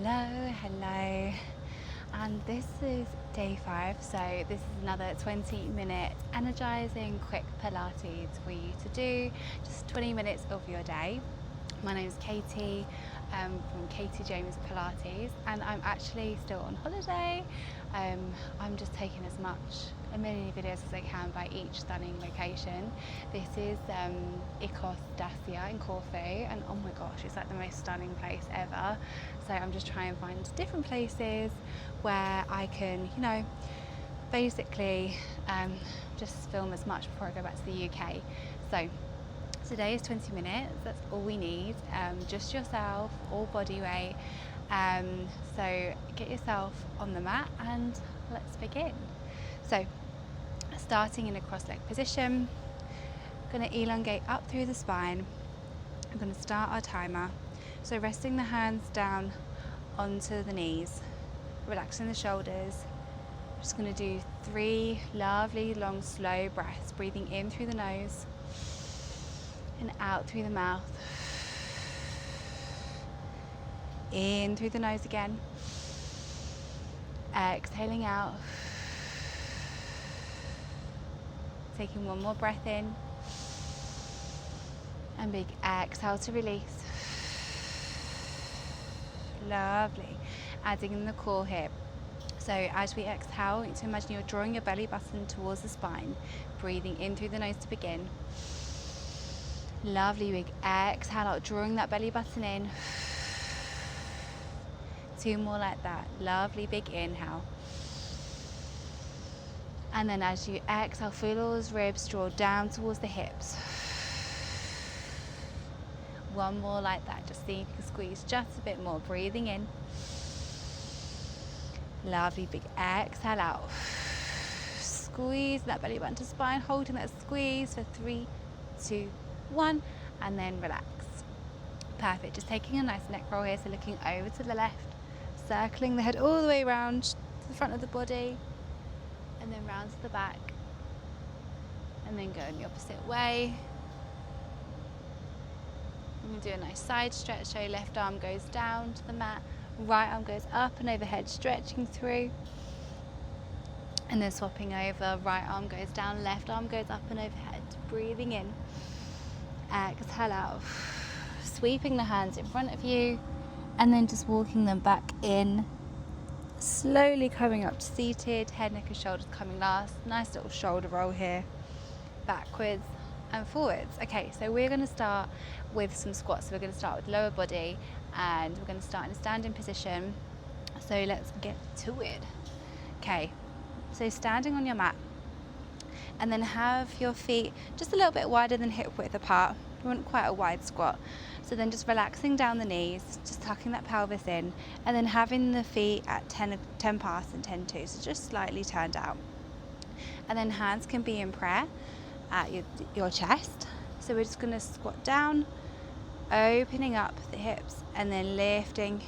Hello, and this is day 5, so this is another 20-minute energizing quick Pilates for you to do, just 20 minutes of your day. My name is Katie from Katie James Pilates, and I'm actually still on holiday. I'm just taking as many videos as I can by each stunning location. This is Ikos Dacia in Corfu, and oh my gosh, it's like the most stunning place ever. So I'm just trying to find different places where I can, basically just film as much before I go back to the UK. So today is 20 minutes, that's all we need, just yourself, all body weight. So get yourself on the mat and let's begin. So starting in a cross-leg position, I'm going to elongate up through the spine. I'm going to start our timer. So resting the hands down onto the knees, relaxing the shoulders. I'm just going to do 3 lovely, long, slow breaths, breathing in through the nose and out through the mouth. In through the nose again. Exhaling out. Taking one more breath in. And big exhale to release. Lovely. Adding in the core here. So as we exhale, you need to imagine you're drawing your belly button towards the spine. Breathing in through the nose to begin. Lovely, big exhale out, drawing that belly button in. 2 more like that. Lovely, big inhale. And then as you exhale, feel all those ribs draw down towards the hips. 1 more like that. Just see if you can squeeze just a bit more. Breathing in. Lovely, big exhale out. Squeeze that belly button to spine, holding that squeeze for 3, 2, 1, and then relax. Perfect. Just taking a nice neck roll here, so looking over to the left, circling the head all the way around to the front of the body, and then round to the back, and then go in the opposite way. I'm going to do a nice side stretch, so left arm goes down to the mat, right arm goes up and overhead, stretching through, and then swapping over, right arm goes down, left arm goes up and overhead. Breathing in, exhale out, sweeping the hands in front of you, and then just walking them back in, slowly coming up to seated, head, neck and shoulders coming last. Nice little shoulder roll here, backwards and forwards. Okay, so we're going to start with some squats. So we're going to start with lower body, and we're going to start in a standing position. So let's get to it. Okay, so standing on your mat, and then have your feet just a little bit wider than hip width apart. You want quite a wide squat. So then just relaxing down the knees, just tucking that pelvis in, and then having the feet at 10 past and 10 to, so just slightly turned out. And then hands can be in prayer at your chest. So we're just going to squat down, opening up the hips, and then lifting,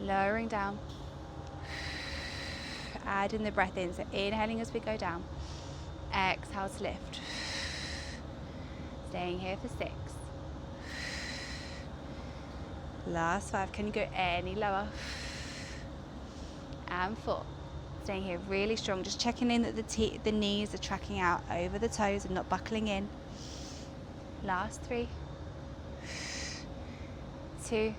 lowering down, adding the breath in, so inhaling as we go down, exhale to lift, staying here for 6, last 5, can you go any lower, and 4, staying here really strong, just checking in that the knees are tracking out over the toes and not buckling in, last 3, 2,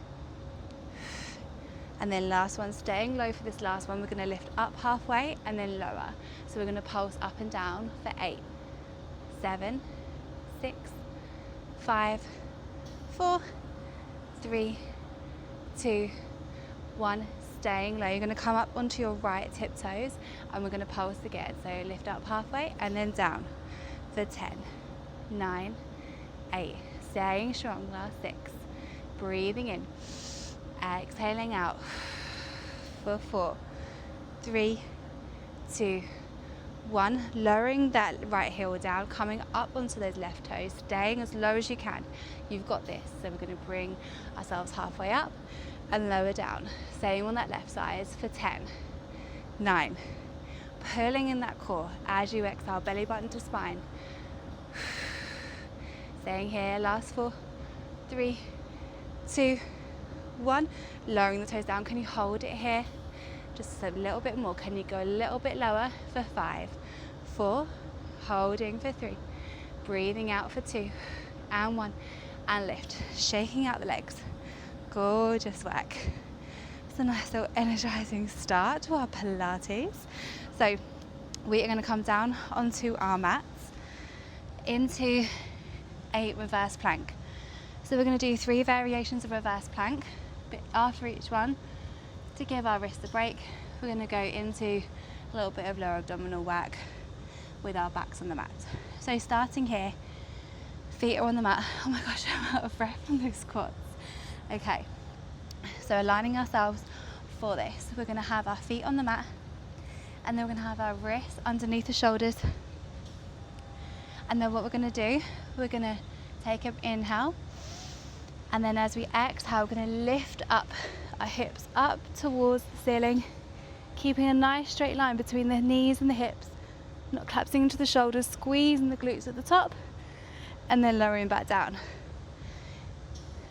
and then last one, staying low for this last one. We're going to lift up halfway and then lower. So we're going to pulse up and down for 8, 7, 6, 5, 4, 3, 2, 1. Staying low. You're going to come up onto your right tiptoes, and we're going to pulse again. So lift up halfway and then down for 10, 9, 8. Staying strong. Last 6. Breathing in. Exhaling out for 4, 3, 2, 1. Lowering that right heel down, coming up onto those left toes, staying as low as you can. You've got this. So we're going to bring ourselves halfway up and lower down. Same on that left side for 10, 9. Pulling in that core as you exhale, belly button to spine. Staying here, last 4, 3, 2, 1, lowering the toes down. Can you hold it here? Just a little bit more. Can you go a little bit lower for 5, 4, holding for 3, breathing out for 2, and 1, and lift, shaking out the legs. Gorgeous work. It's a nice little energizing start to our Pilates. So we are going to come down onto our mats into a reverse plank. So we're going to do 3 variations of reverse plank, but after each one, to give our wrist a break, we're going to go into a little bit of lower abdominal work with our backs on the mat. So starting here, feet are on the mat. Oh my gosh, I'm out of breath from those squats. Okay, so aligning ourselves for this, we're going to have our feet on the mat, and then we're going to have our wrists underneath the shoulders. And then what we're going to do, we're going to take an inhale, and then as we exhale, we're going to lift up our hips up towards the ceiling, keeping a nice straight line between the knees and the hips, not collapsing into the shoulders, squeezing the glutes at the top, and then lowering back down.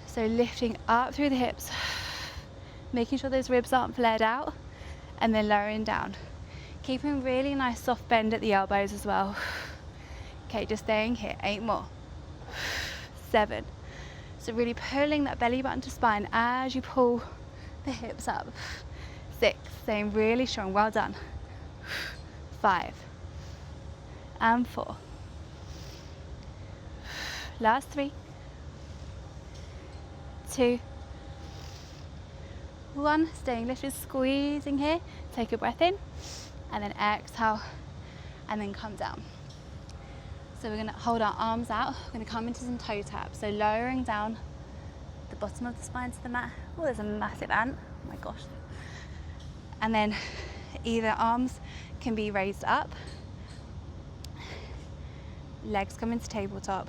So lifting up through the hips, making sure those ribs aren't flared out, and then lowering down. Keeping really nice soft bend at the elbows as well. Okay, just staying here, 8 more, 7. So really pulling that belly button to spine as you pull the hips up. 6, staying really strong, well done. 5, and 4. Last 3, 2, 1, staying lifted, squeezing here. Take a breath in, and then exhale, and then come down. So we're going to hold our arms out. We're going to come into some toe taps. So lowering down the bottom of the spine to the mat. Oh, there's a massive ant. Oh my gosh. And then either arms can be raised up. Legs come into tabletop.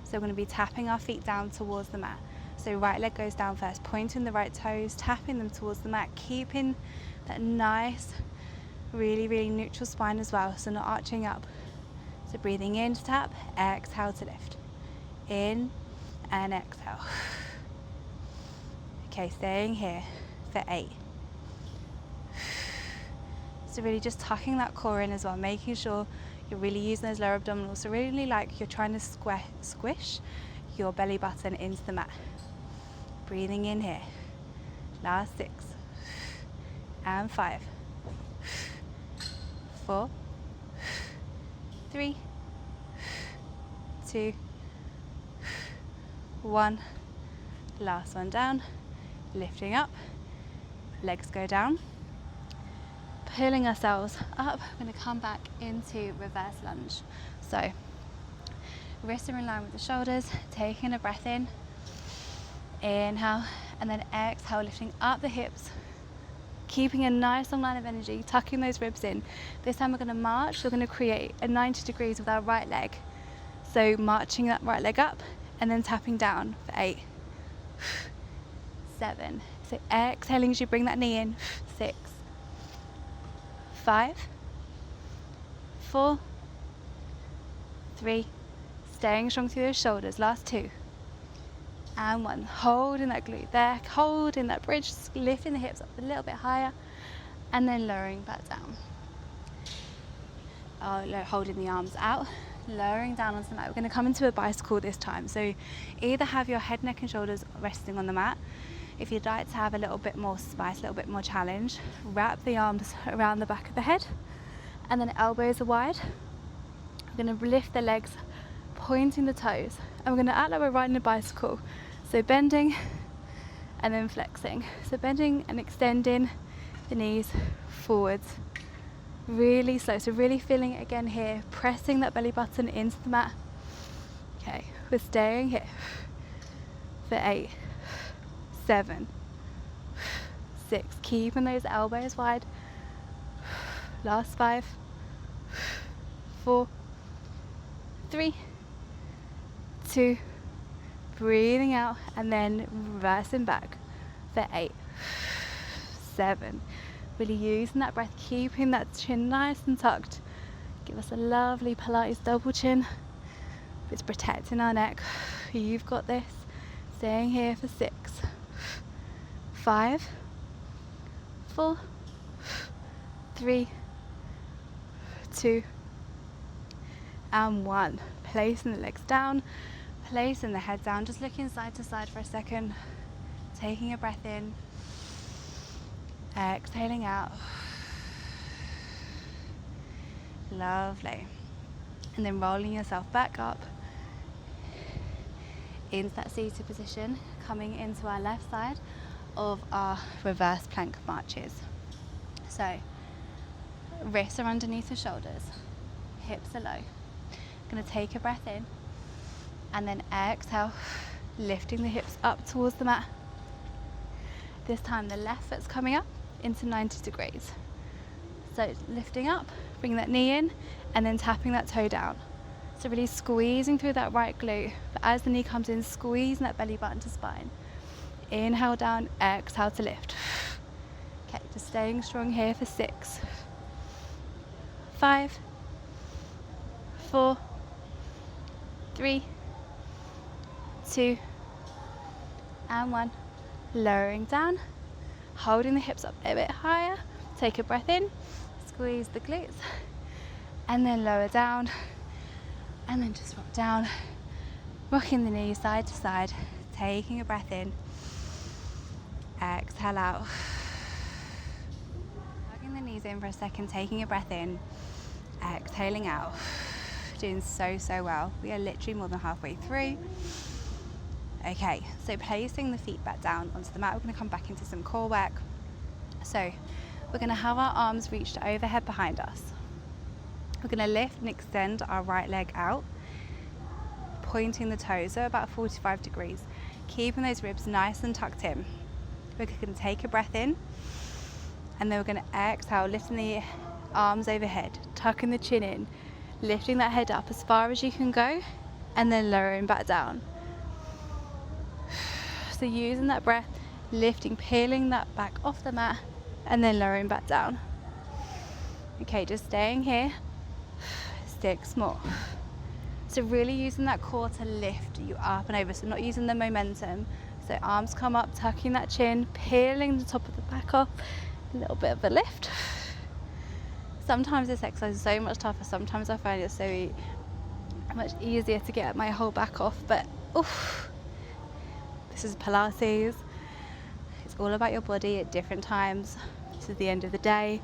So we're going to be tapping our feet down towards the mat. So right leg goes down first, pointing the right toes, tapping them towards the mat, keeping that nice, really, really neutral spine as well. So not arching up. So breathing in to tap, exhale to lift. In and exhale. Okay, staying here for 8. So really just tucking that core in as well, making sure you're really using those lower abdominals. So really like you're trying to squish your belly button into the mat. Breathing in here. Last 6. And 5. 4. 3, 2, 1. Last one down. Lifting up. Legs go down. Pulling ourselves up. We're going to come back into reverse lunge. So wrists are in line with the shoulders. Taking a breath in. Inhale, and then exhale, lifting up the hips. Keeping a nice long line of energy, tucking those ribs in. This time we're going to march. We're going to create a 90 degrees with our right leg. So marching that right leg up and then tapping down for 8, 7. So exhaling as you bring that knee in. 6, 5, 4, 3. Staying strong through those shoulders. Last 2. And 1, holding that glute there, holding that bridge, lifting the hips up a little bit higher, and then lowering back down. Holding the arms out, lowering down onto the mat. We're going to come into a bicycle this time. So either have your head, neck and shoulders resting on the mat. If you'd like to have a little bit more spice, a little bit more challenge, wrap the arms around the back of the head, and then elbows are wide. We're going to lift the legs, pointing the toes, and we're going to act like we're riding a bicycle. So bending and then flexing. So bending and extending the knees forwards. Really slow. So really feeling it again here. Pressing that belly button into the mat. Okay, we're staying here for 8, 7, 6. Keeping those elbows wide. Last 5, 4, 3, 2. Breathing out and then reversing back for 8, 7. Really using that breath, keeping that chin nice and tucked. Give us a lovely Pilates double chin. It's protecting our neck. You've got this. Staying here for 6, 5, 4, 3, 2, and 1. Placing the legs down, placing the head down, just looking side to side for a second, taking a breath in, exhaling out. Lovely. And then rolling yourself back up into that seated position, coming into our left side of our reverse plank marches. So wrists are underneath the shoulders, hips are low. Going to take a breath in and then exhale, lifting the hips up towards the mat. This time the left foot's coming up into 90 degrees. So lifting up, bring that knee in and then tapping that toe down. So really squeezing through that right glute, but as the knee comes in, squeezing that belly button to spine. Inhale down, exhale to lift. Okay, just staying strong here for 6, 5, 4, 3, 2, and 1. Lowering down, holding the hips up a bit higher. Take a breath in, squeeze the glutes, and then lower down, and then just rock down, rocking the knees side to side, taking a breath in, exhale out. Hugging the knees in for a second, taking a breath in, exhaling out. Doing so well. We are literally more than halfway through. Okay, so placing the feet back down onto the mat, we're going to come back into some core work. So we're going to have our arms reached overhead behind us. We're going to lift and extend our right leg out, pointing the toes, so about 45 degrees, keeping those ribs nice and tucked in. We're going to take a breath in, and then we're going to exhale, lifting the arms overhead, tucking the chin in, lifting that head up as far as you can go, and then lowering back down. So using that breath, lifting, peeling that back off the mat, and then lowering back down. Okay, just staying here, 6 more. So really using that core to lift you up and over, so not using the momentum. So arms come up, tucking that chin, peeling the top of the back off, a little bit of a lift. Sometimes this exercise is so much tougher, sometimes I find it so much easier to get my whole back off, but oof, this is Pilates. It's all about your body at different times. This is the end of the day.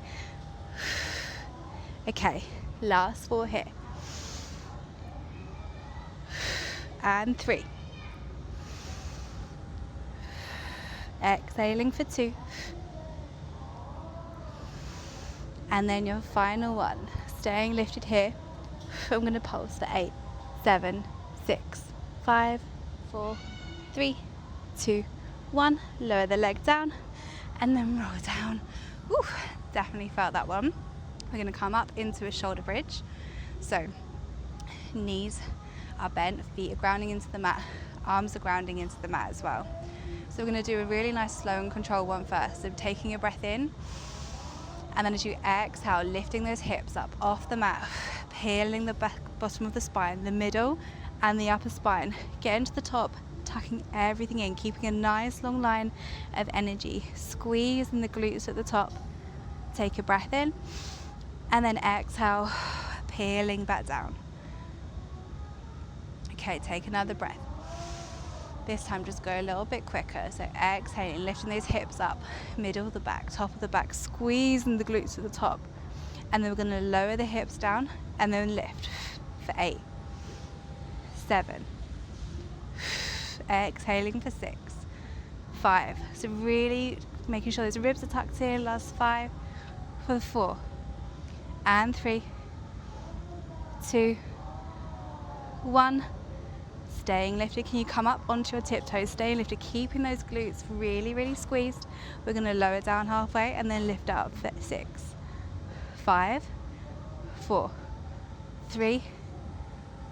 Okay, last 4 here. And 3. Exhaling for 2. And then your final one, staying lifted here. I'm going to pulse for 8, 7, 6, 5, 4, 3, 2, 1. Lower the leg down and then roll down. Woo, definitely felt that one. We're going to come up into a shoulder bridge. So knees are bent, feet are grounding into the mat, arms are grounding into the mat as well. So we're going to do a really nice slow and controlled one first. So taking a breath in, and then as you exhale, lifting those hips up off the mat, peeling the back, bottom of the spine, the middle and the upper spine. Getting to the top, tucking everything in, keeping a nice long line of energy. Squeezing the glutes at the top. Take a breath in, and then exhale, peeling back down. Okay, take another breath. This time just go a little bit quicker. So exhaling, lifting those hips up, middle of the back, top of the back, squeezing the glutes to the top. And then we're going to lower the hips down and then lift for 8, 7. Exhaling for 6, 5. So really making sure those ribs are tucked in. Last 5 for 4 and 3, 2, 1. Staying lifted. Can you come up onto your tiptoes? Staying lifted, keeping those glutes really squeezed. We're going to lower down halfway and then lift up for 6, 5, 4, 3,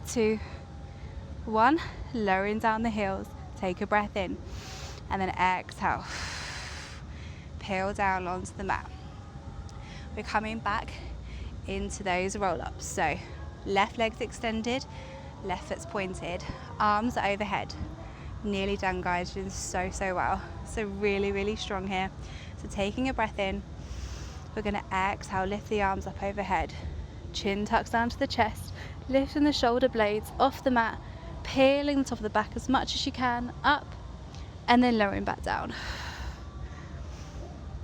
2, 1. Lowering down the heels. Take a breath in and then exhale. Peel down onto the mat. We're coming back into those roll-ups. So left leg's extended, left foot's pointed, arms are overhead. Nearly done, guys. You're doing so well. So really strong here. So taking a breath in, we're going to exhale, lift the arms up overhead, chin tucks down to the chest, lifting the shoulder blades off the mat, peeling the top of the back as much as you can up, and then lowering back down.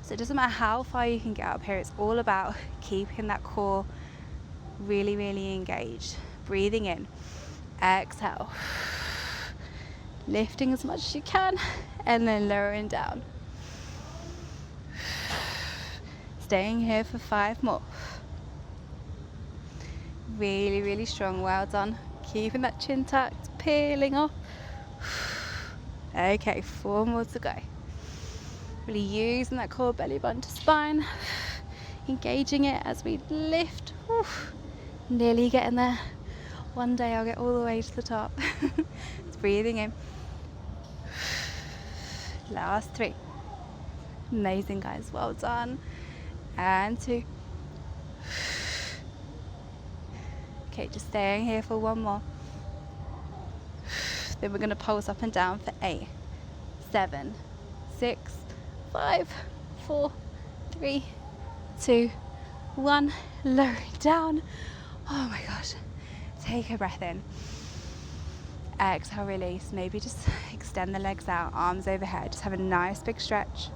So it doesn't matter how far you can get up here, it's all about keeping that core really engaged. Breathing in, exhale, lifting as much as you can, and then lowering down. Staying here for 5 more. Really strong, well done. Keeping that chin tucked, peeling off. Okay, 4 more to go. Really using that core, belly button to spine. Engaging it as we lift. Nearly getting there. One day I'll get all the way to the top. It's breathing in. Last 3. Amazing, guys, well done. And 2. Okay, just staying here for 1 more. Then we're going to pulse up and down for 8, 7, 6, 5, 4, 3, 2, 1. Lowering down. Oh my gosh. Take a breath in. Exhale, release. Maybe just extend the legs out, arms overhead. Just have a nice big stretch.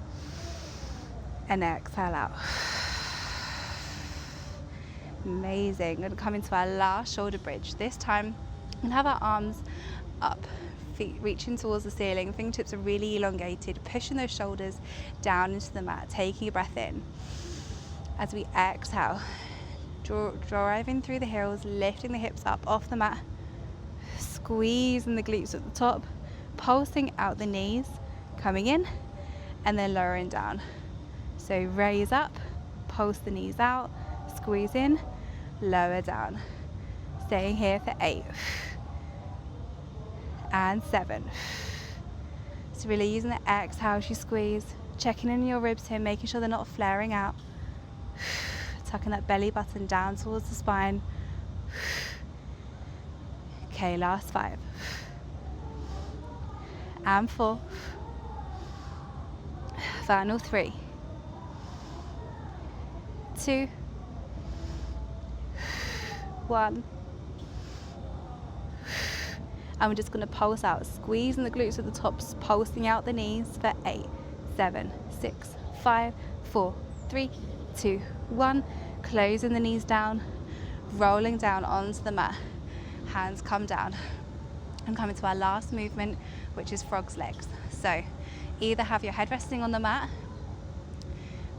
And exhale out. Amazing. We're going to come into our last shoulder bridge. This time, we're going to have our arms up, feet reaching towards the ceiling. Fingertips are really elongated, pushing those shoulders down into the mat, taking a breath in. As we exhale, driving through the heels, lifting the hips up off the mat, squeezing the glutes at the top, pulsing out the knees, coming in, and then lowering down. So raise up, pulse the knees out, squeeze in, lower down. Staying here for 8 and 7. So really using the exhale as you squeeze, checking in your ribs here, making sure they're not flaring out. Tucking that belly button down towards the spine. Okay, last 5 and 4. Final 3, 2, 1. And we're just going to pulse out, squeezing the glutes at the top, pulsing out the knees for 8, 7, 6, 5, 4, 3, 2, 1. Closing the knees down, rolling down onto the mat. Hands come down. And come into our last movement, which is frog's legs. So either have your head resting on the mat,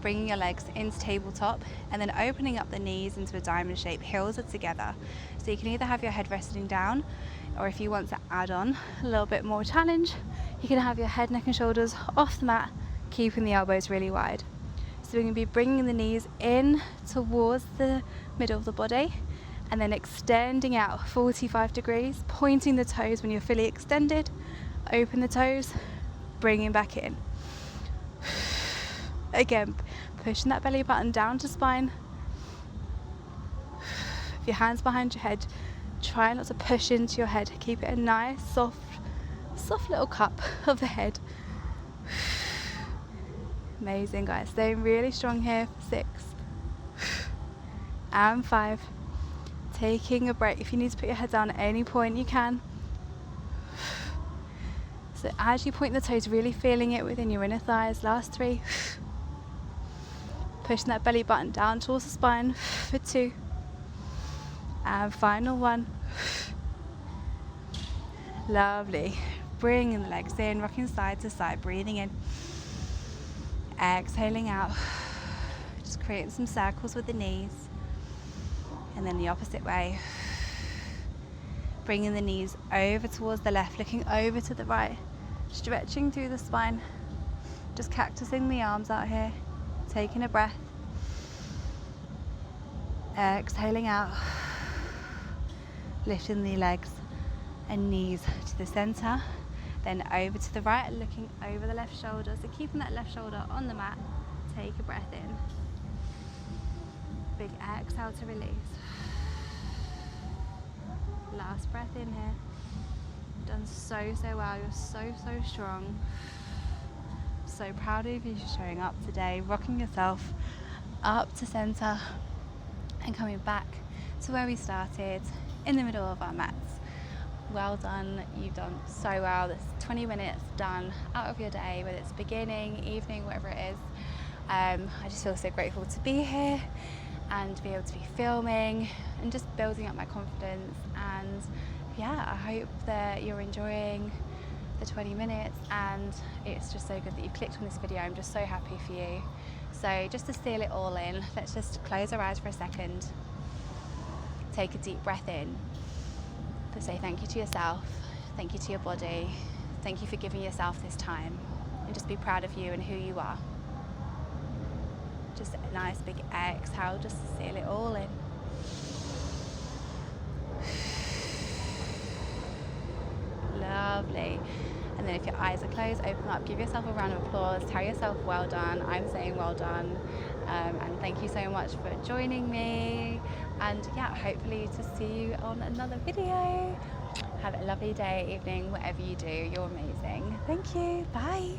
bringing your legs into tabletop, and then opening up the knees into a diamond shape, heels are together. So you can either have your head resting down, or if you want to add on a little bit more challenge, you can have your head, neck and shoulders off the mat, keeping the elbows really wide. So we're going to be bringing the knees in towards the middle of the body, and then extending out 45 degrees, pointing the toes when you're fully extended, open the toes, bringing back in. Again, pushing that belly button down to spine. If your hands behind your head, try not to push into your head. Keep it a nice, soft little cup of the head. Amazing, guys. Staying really strong here for 6 and 5. Taking a break. If you need to put your head down at any point, you can. So as you point the toes, really feeling it within your inner thighs. Last 3. Pushing that belly button down towards the spine for 2. And final 1. Lovely. Bringing the legs in, rocking side to side, breathing in. Exhaling out. Just creating some circles with the knees. And then the opposite way. Bringing the knees over towards the left, looking over to the right. Stretching through the spine. Just cactusing the arms out here. Taking a breath. Exhaling out. Lifting the legs and knees to the center. Then over to the right, looking over the left shoulder. So keeping that left shoulder on the mat. Take a breath in. Big exhale to release. Last breath in here. You've done so well. You're so strong. So proud of you for showing up today, rocking yourself up to center and coming back to where we started, in the middle of our mats. Well done. You've done so well. That's 20 minutes done out of your day, whether it's beginning, evening, whatever it is. I just feel so grateful to be here and to be able to be filming and just building up my confidence. And yeah, I hope that you're enjoying the 20 minutes, and it's just so good that you clicked on this video. I'm just so happy for you. So just to seal it all in, let's just close our eyes for a second, take a deep breath in, to say thank you to yourself, thank you to your body, thank you for giving yourself this time, and just be proud of you and who you are. Just a nice big exhale, just to seal it all in. Lovely. And then if your eyes are closed, open up, give yourself a round of applause, tell yourself well done. I'm saying well done. And thank you so much for joining me. And yeah, hopefully to see you on another video. Have a lovely day, evening, whatever you do. You're amazing. Thank you. Bye.